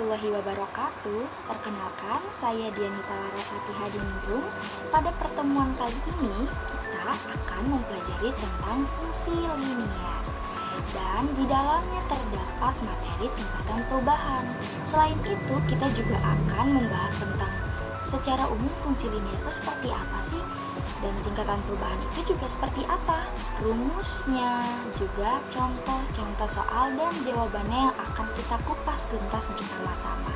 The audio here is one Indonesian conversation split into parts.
warahmatullahi wabarakatuh. Perkenalkan, saya Dianita Larasati Hadiningrum. Pada pertemuan kali ini, kita akan mempelajari tentang fungsi linier. Dan di dalamnya terdapat materi tingkatan perubahan. Selain itu, kita juga akan membahas tentang secara umum fungsi linier itu seperti apa sih? Dan tingkatan perubahan itu juga seperti apa? Rumusnya, juga contoh-contoh soal dan jawabannya yang akan kita kupas tuntas bersama-sama.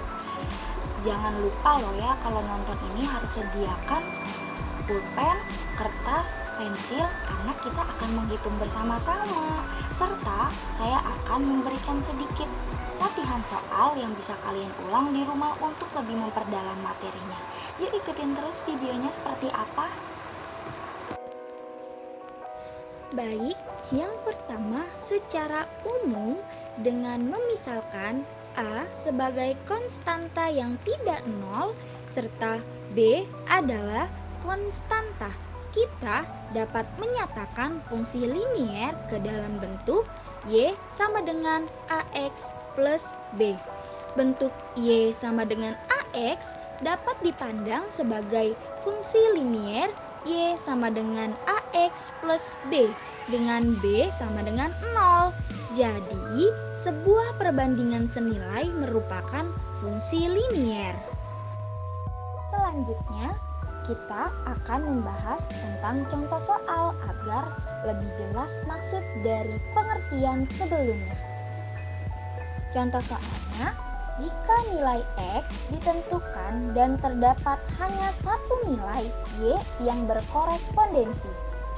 Jangan lupa loh ya, kalau nonton ini harus sediakan pulpen, kertas, pensil, karena kita akan menghitung bersama-sama. Serta saya akan memberikan sedikit latihan soal yang bisa kalian ulang di rumah untuk lebih memperdalam materinya. Yuk ikutin terus videonya seperti apa. Baik, yang pertama secara umum dengan memisalkan A sebagai konstanta yang tidak nol serta B adalah konstanta, kita dapat menyatakan fungsi linier ke dalam bentuk Y sama dengan AX plus B. Bentuk Y sama dengan AX dapat dipandang sebagai fungsi linier Y sama dengan AX plus B dengan B sama dengan 0. Jadi, sebuah perbandingan senilai merupakan fungsi linier. Selanjutnya, kita akan membahas tentang contoh soal agar lebih jelas maksud dari pengertian sebelumnya. Contoh soalnya, jika nilai X ditentukan dan terdapat hanya satu nilai Y yang berkorespondensi,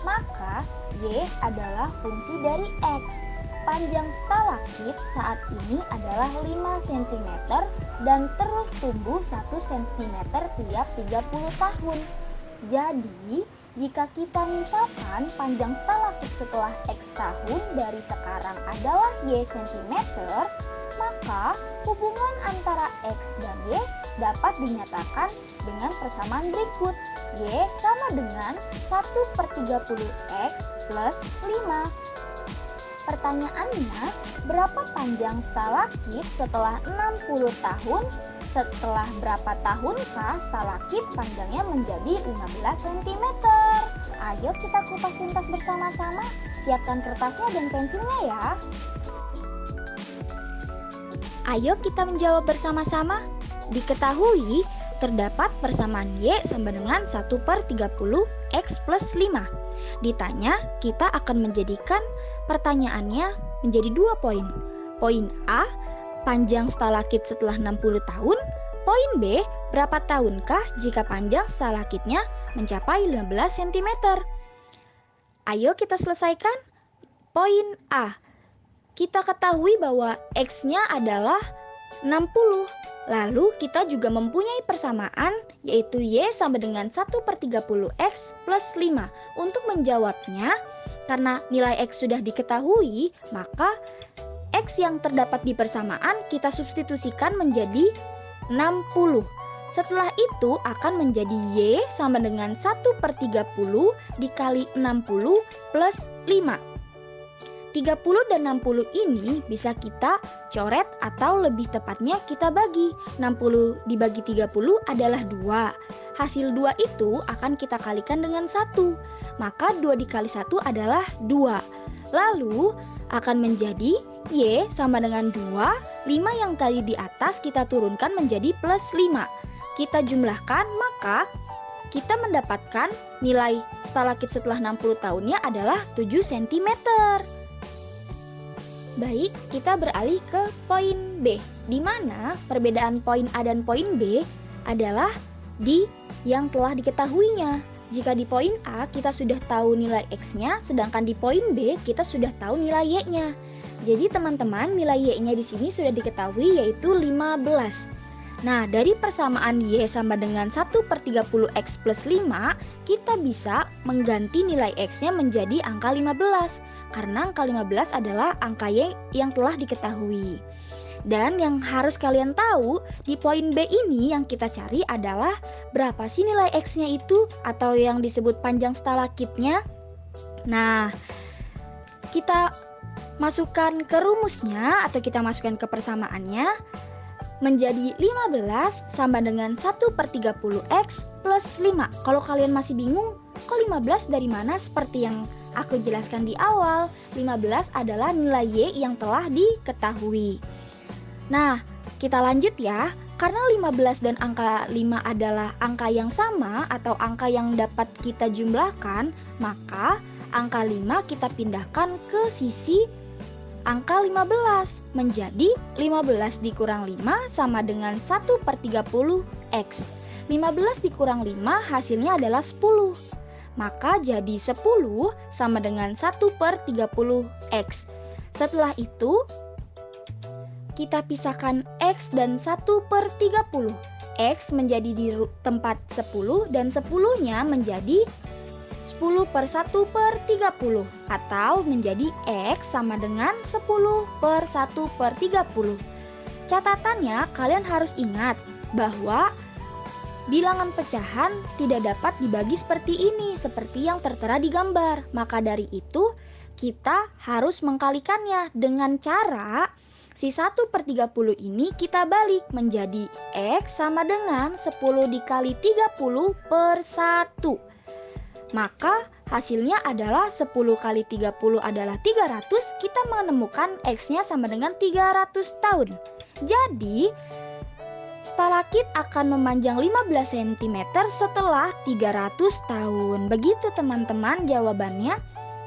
maka Y adalah fungsi dari X. Panjang stalaktit saat ini adalah 5 cm dan terus tumbuh 1 cm tiap 30 tahun. Jadi, jika kita misalkan panjang stalaktit setelah X tahun dari sekarang adalah Y cm, maka hubungan antara X dan Y dapat dinyatakan dengan persamaan berikut. Y sama dengan 1/30X plus 5. Pertanyaannya, berapa panjang stalaktit setelah 60 tahun? Setelah berapa tahunkah stalaktit panjangnya menjadi 15 cm? Ayo kita kupas tuntas bersama-sama. Siapkan kertasnya dan pensilnya ya. Ayo kita menjawab bersama-sama. Diketahui terdapat persamaan Y sama dengan 1/30X plus 5. Ditanya, kita akan menjadikan pertanyaannya menjadi 2 poin. Poin A, panjang stalaktit setelah 60 tahun. Poin B, berapa tahunkah jika panjang stalakitnya mencapai 15 cm? Ayo kita selesaikan. Poin A, kita ketahui bahwa X-nya adalah 60. Lalu kita juga mempunyai persamaan yaitu Y sama dengan 1/30X plus 5. Untuk menjawabnya, karena nilai X sudah diketahui, maka X yang terdapat di persamaan kita substitusikan menjadi 60. Setelah itu akan menjadi Y sama dengan 1/30 dikali 60 plus 5. 30 dan 60 ini bisa kita coret atau lebih tepatnya kita bagi. 60 dibagi 30 adalah 2. Hasil 2 itu akan kita kalikan dengan 1. Maka 2 dikali 1 adalah 2. Lalu akan menjadi Y sama dengan 2. 5 yang tadi di atas kita turunkan menjadi plus 5. Kita jumlahkan, maka kita mendapatkan nilai stalaktit setelah 60 tahunnya adalah 7 cm. Baik, kita beralih ke poin B, di mana perbedaan poin A dan poin B adalah di yang telah diketahuinya. Jika di poin A kita sudah tahu nilai X-nya, sedangkan di poin B kita sudah tahu nilai Y-nya. Jadi teman-teman, nilai Y-nya di sini sudah diketahui yaitu 15. Nah, dari persamaan Y sama dengan 1/30X plus 5, kita bisa mengganti nilai X-nya menjadi angka 15. Karena angka 15 adalah angka Y yang telah diketahui. Dan yang harus kalian tahu, di poin B ini yang kita cari adalah berapa sih nilai X-nya itu atau yang disebut panjang stalakitnya. Nah, kita masukkan ke rumusnya atau kita masukkan ke persamaannya. menjadi 15 sama dengan 1/30 X plus 5. Kalau kalian masih bingung, kok 15 dari mana? Seperti yang aku jelaskan di awal, 15 adalah nilai Y yang telah diketahui. Nah, kita lanjut ya. Karena 15 dan angka 5 adalah angka yang sama atau angka yang dapat kita jumlahkan, maka angka 5 kita pindahkan ke sisi angka 15 menjadi 15 dikurang 5 sama dengan 1/30 X. 15 dikurang 5 hasilnya adalah 10. Maka jadi 10 sama dengan 1/30 X. Setelah itu kita pisahkan X dan 1/30. X menjadi di tempat 10 dan 10-nya menjadi 10/1/30 atau menjadi X sama dengan 10/1/30. Catatannya, kalian harus ingat bahwa bilangan pecahan tidak dapat dibagi seperti ini, seperti yang tertera di gambar. Maka dari itu, kita harus mengkalikannya dengan cara si 1/30 ini kita balik menjadi X sama dengan 10 dikali 30/1. Maka hasilnya adalah 10 kali 30 adalah 300, kita menemukan X-nya sama dengan 300 tahun. Jadi, stalaktit akan memanjang 15 cm setelah 300 tahun. Begitu teman-teman jawabannya.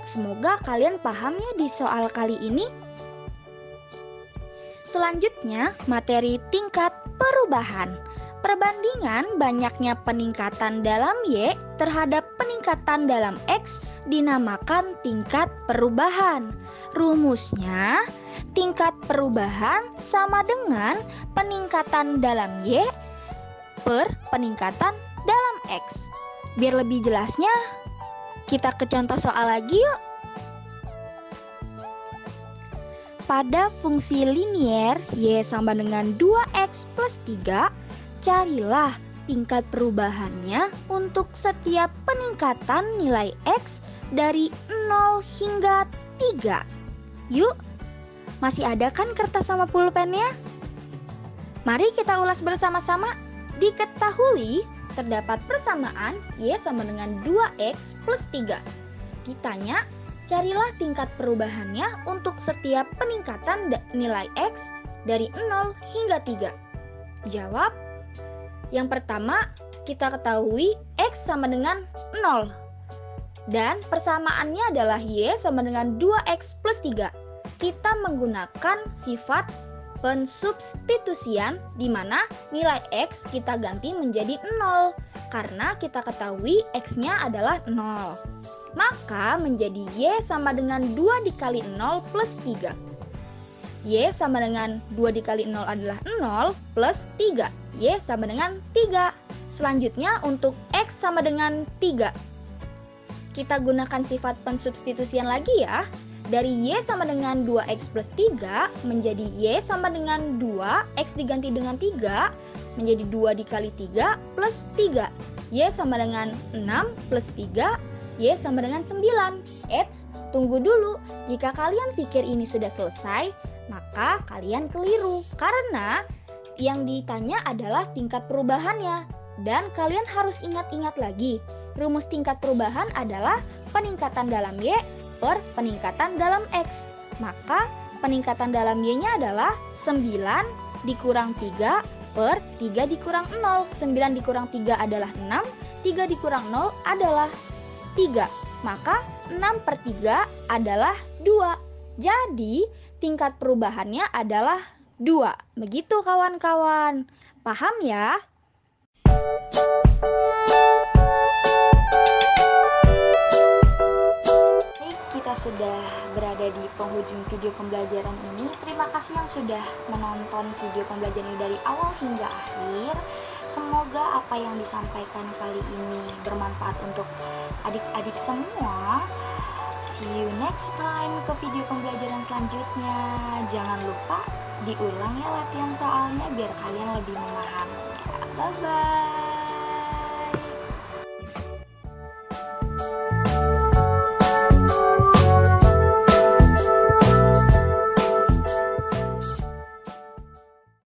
Semoga kalian paham ya di soal kali ini. Selanjutnya, materi tingkat perubahan. Perbandingan banyaknya peningkatan dalam Y terhadap peningkatan dalam X dinamakan tingkat perubahan. Rumusnya, tingkat perubahan sama dengan peningkatan dalam Y per peningkatan dalam X. Biar lebih jelasnya, kita ke contoh soal lagi yuk. Pada fungsi linier Y sama dengan 2X plus 3, carilah tingkat perubahannya untuk setiap peningkatan nilai X dari 0 hingga 3. Yuk, masih ada kan kertas sama pulpennya? Mari kita ulas bersama-sama. Diketahui terdapat persamaan Y sama dengan 2X plus 3. Kitanya, carilah tingkat perubahannya untuk setiap peningkatan nilai X dari 0 hingga 3. Jawab. Yang pertama, kita ketahui X sama dengan 0. Dan persamaannya adalah Y sama dengan 2X plus 3. Kita menggunakan sifat pensubstitusian di mana nilai X kita ganti menjadi 0. Karena kita ketahui X-nya adalah 0. Maka menjadi Y sama dengan 2 dikali 0 plus 3. Y sama dengan 2 dikali 0 adalah 0 plus 3. Y sama dengan 3. Selanjutnya untuk X sama dengan 3. Kita gunakan sifat pensubstitusian lagi ya. Dari Y sama dengan 2X plus 3 menjadi Y sama dengan 2. X diganti dengan 3 menjadi 2 dikali 3 plus 3. Y sama dengan 6 plus 3. Y sama dengan 9. Eits, tunggu dulu. Jika kalian pikir ini sudah selesai, maka kalian keliru. Karena yang ditanya adalah tingkat perubahannya. Dan kalian harus ingat-ingat lagi. Rumus tingkat perubahan adalah peningkatan dalam Y per peningkatan dalam X. Maka peningkatan dalam Y-nya adalah 9 dikurang 3 per 3 dikurang 0. 9 dikurang 3 adalah 6. 3 dikurang 0 adalah 3. Maka 6/3 adalah 2. Jadi tingkat perubahannya adalah 2. Begitu kawan-kawan. Paham ya? Kita sudah berada di penghujung video pembelajaran ini. Terima kasih yang sudah menonton video pembelajaran ini dari awal hingga akhir. Semoga apa yang disampaikan kali ini bermanfaat untuk adik-adik semua. See you next time ke video pembelajaran selanjutnya. Jangan lupa diulang ya latihan soalnya biar kalian lebih memahaminya. Bye-bye.